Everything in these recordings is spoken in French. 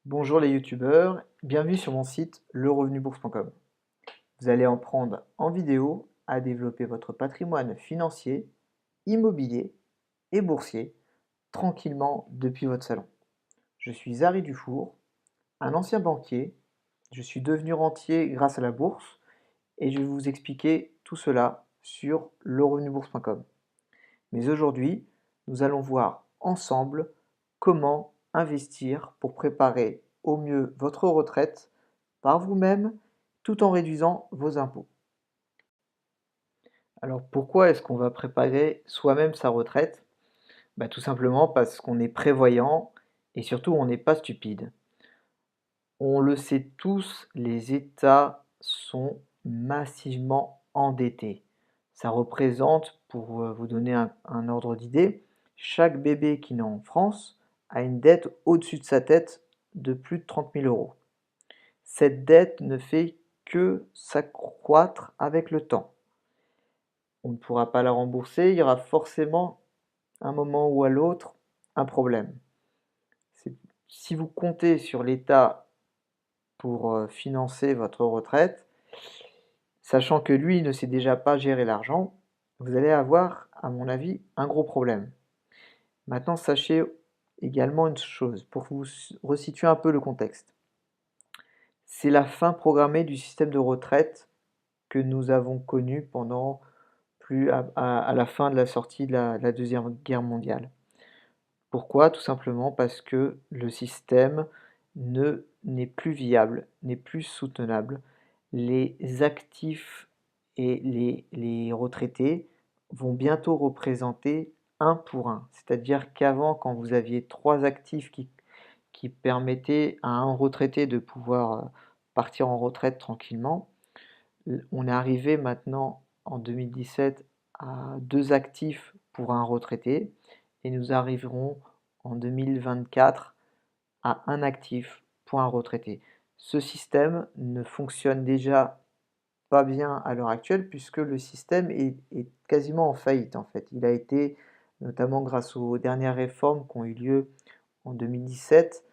Bonjour les youtubeurs, bienvenue sur mon site lerevenubourse.com. Vous allez apprendre en vidéo à développer votre patrimoine financier, immobilier et boursier tranquillement depuis votre salon. Je suis Harry Dufour, un ancien banquier. Je suis devenu rentier grâce à la bourse et je vais vous expliquer tout cela sur lerevenubourse.com. Mais aujourd'hui, nous allons voir ensemble comment investir pour préparer au mieux votre retraite par vous-même tout en réduisant vos impôts. Alors pourquoi est-ce qu'on va préparer soi-même sa retraite? Tout simplement parce qu'on est prévoyant et surtout on n'est pas stupide. On le sait tous, les États sont massivement endettés. Ça représente, pour vous donner un ordre d'idée, chaque bébé qui naît en France a une dette au-dessus de sa tête de plus de 30 000 euros. Cette dette ne fait que s'accroître avec le temps. On ne pourra pas la rembourser, il y aura forcément, à un moment ou à l'autre, un problème. Si vous comptez sur l'État pour financer votre retraite, sachant que lui ne sait déjà pas gérer l'argent, vous allez avoir, à mon avis, un gros problème. Maintenant, sachez également une chose, pour vous resituer un peu le contexte. C'est la fin programmée du système de retraite que nous avons connu pendant à la fin de la sortie de la Deuxième Guerre mondiale. Pourquoi? Tout simplement parce que le système n'est plus viable, n'est plus soutenable. Les actifs et les retraités vont bientôt représenter un pour un. C'est-à-dire qu'avant, quand vous aviez trois actifs qui permettaient à un retraité de pouvoir partir en retraite tranquillement, on est arrivé maintenant en 2017 à deux actifs pour un retraité et nous arriverons en 2024 à un actif pour un retraité. Ce système ne fonctionne déjà pas bien à l'heure actuelle puisque le système est quasiment en faillite en fait. Il a été, notamment grâce aux dernières réformes qui ont eu lieu en 2017,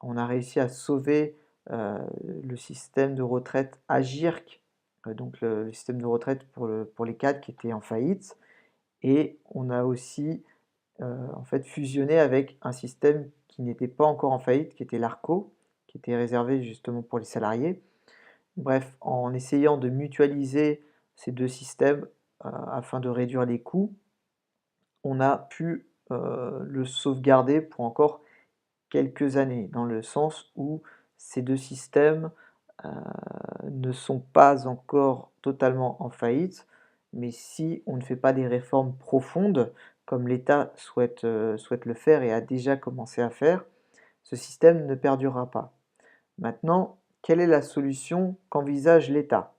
on a réussi à sauver le système de retraite Agirc, donc le système de retraite pour les cadres qui étaient en faillite. Et on a aussi en fait fusionné avec un système qui n'était pas encore en faillite, qui était l'ARCO, qui était réservé justement pour les salariés. Bref, en essayant de mutualiser ces deux systèmes afin de réduire les coûts, on a pu le sauvegarder pour encore quelques années, dans le sens où ces deux systèmes ne sont pas encore totalement en faillite, mais si on ne fait pas des réformes profondes, comme l'État souhaite le faire et a déjà commencé à faire, ce système ne perdurera pas. Maintenant, quelle est la solution qu'envisage l'État?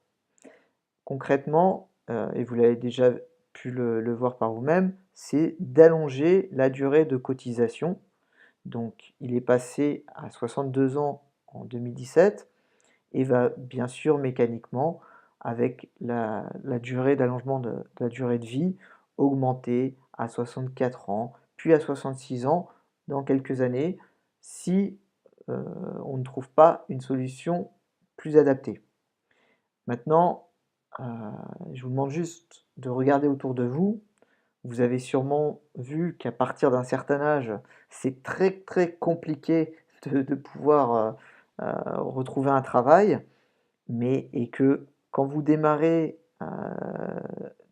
Concrètement, et vous l'avez déjà pu le voir par vous-même, c'est d'allonger la durée de cotisation. Donc il est passé à 62 ans en 2017 et va bien sûr mécaniquement, avec la durée d'allongement de la durée de vie, augmenter à 64 ans, puis à 66 ans dans quelques années, si on ne trouve pas une solution plus adaptée. Maintenant, je vous demande juste de regarder autour de vous. Vous avez sûrement vu qu'à partir d'un certain âge, c'est très très compliqué de pouvoir retrouver un travail, et que quand vous démarrez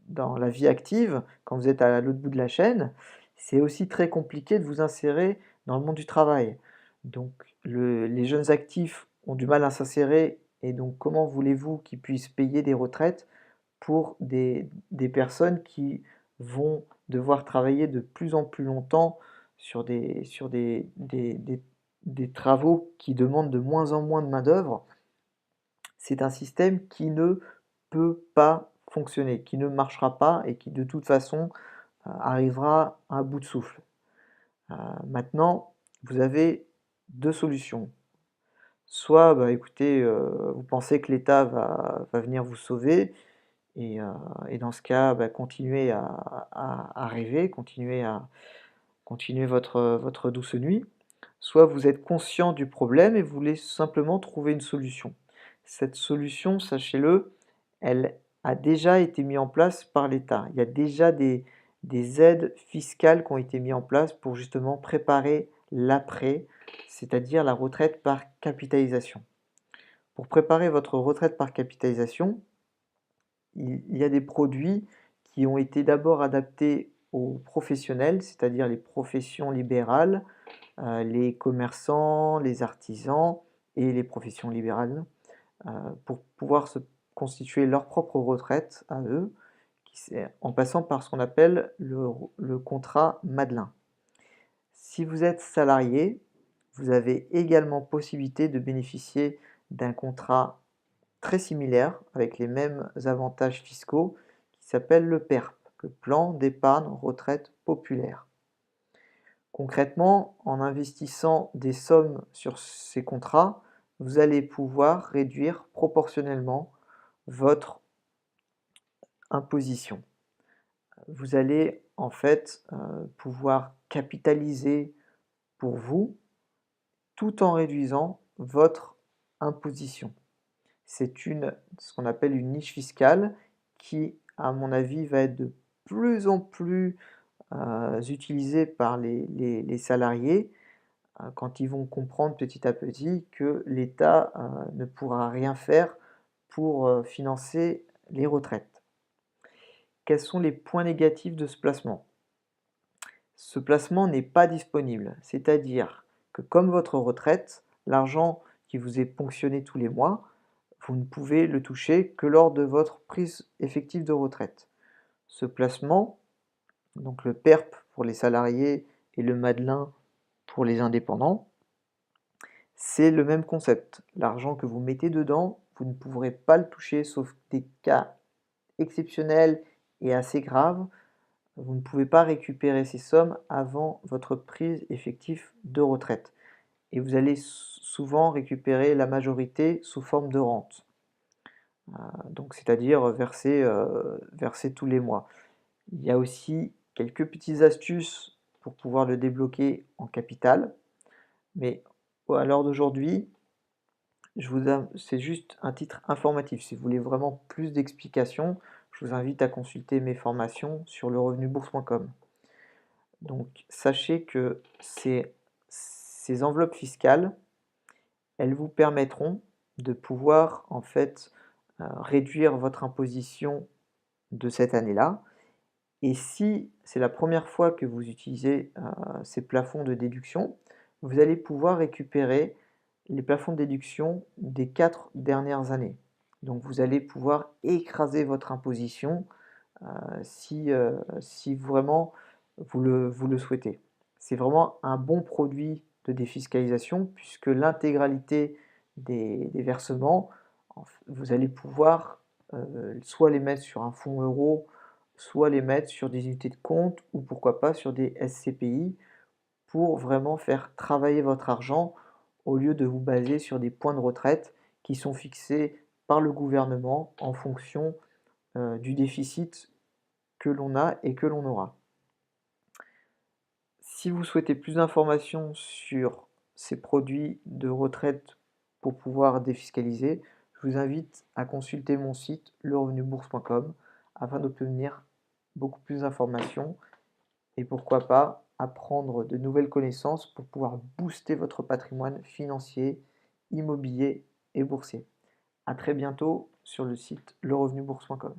dans la vie active, quand vous êtes à l'autre bout de la chaîne, c'est aussi très compliqué de vous insérer dans le monde du travail. Donc les jeunes actifs ont du mal à s'insérer et donc comment voulez-vous qu'ils puissent payer des retraites pour des personnes qui vont devoir travailler de plus en plus longtemps sur des travaux qui demandent de moins en moins de main-d'œuvre? C'est un système qui ne peut pas fonctionner, qui ne marchera pas et qui de toute façon arrivera à bout de souffle. Maintenant, vous avez deux solutions. Soit, écoutez, vous pensez que l'État va venir vous sauver et dans ce cas, continuez à rêver, continuez votre douce nuit. soit vous êtes conscient du problème et vous voulez simplement trouver une solution. Cette solution, sachez-le, elle a déjà été mise en place par l'État. Il y a déjà des aides fiscales qui ont été mises en place pour justement préparer l'après, c'est-à-dire la retraite par capitalisation. Pour préparer votre retraite par capitalisation, il y a des produits qui ont été d'abord adaptés aux professionnels, c'est-à-dire les professions libérales, les commerçants, les artisans et les professions libérales, pour pouvoir se constituer leur propre retraite à eux, en passant par ce qu'on appelle le contrat Madelin. Si vous êtes salarié, vous avez également possibilité de bénéficier d'un contrat très similaire, avec les mêmes avantages fiscaux, qui s'appelle le PERP, le plan d'épargne retraite populaire. Concrètement, en investissant des sommes sur ces contrats, vous allez pouvoir réduire proportionnellement votre imposition. Vous allez en fait pouvoir capitaliser pour vous tout en réduisant votre imposition. C'est ce qu'on appelle une niche fiscale qui, à mon avis, va être de plus en plus utilisée par les salariés quand ils vont comprendre petit à petit que l'État ne pourra rien faire pour financer les retraites. Quels sont les points négatifs de ce placement? Ce placement n'est pas disponible, c'est-à-dire que comme votre retraite, l'argent qui vous est ponctionné tous les mois, vous ne pouvez le toucher que lors de votre prise effective de retraite. Ce placement, donc le PERP pour les salariés et le Madelin pour les indépendants, c'est le même concept. L'argent que vous mettez dedans, vous ne pourrez pas le toucher sauf des cas exceptionnels et assez graves. Vous ne pouvez pas récupérer ces sommes avant votre prise effective de retraite. Et vous allez souvent récupérer la majorité sous forme de rente. Donc c'est-à-dire verser tous les mois. Il y a aussi quelques petites astuces pour pouvoir le débloquer en capital, mais à l'heure d'aujourd'hui, c'est juste un titre informatif. Si vous voulez vraiment plus d'explications, je vous invite à consulter mes formations sur lerevenubourse.com. Donc sachez que ces enveloppes fiscales, elles vous permettront de pouvoir en fait réduire votre imposition de cette année-là. Et si c'est la première fois que vous utilisez ces plafonds de déduction, vous allez pouvoir récupérer les plafonds de déduction des 4 dernières années. Donc vous allez pouvoir écraser votre imposition si vraiment vous le souhaitez. C'est vraiment un bon produit de défiscalisation puisque l'intégralité des versements, vous allez pouvoir soit les mettre sur un fonds euro, soit les mettre sur des unités de compte ou pourquoi pas sur des SCPI pour vraiment faire travailler votre argent au lieu de vous baser sur des points de retraite qui sont fixés par le gouvernement en fonction du déficit que l'on a et que l'on aura. Si vous souhaitez plus d'informations sur ces produits de retraite pour pouvoir défiscaliser, je vous invite à consulter mon site lerevenubourse.com afin d'obtenir beaucoup plus d'informations et pourquoi pas apprendre de nouvelles connaissances pour pouvoir booster votre patrimoine financier, immobilier et boursier. À très bientôt sur le site lerevenubourse.com.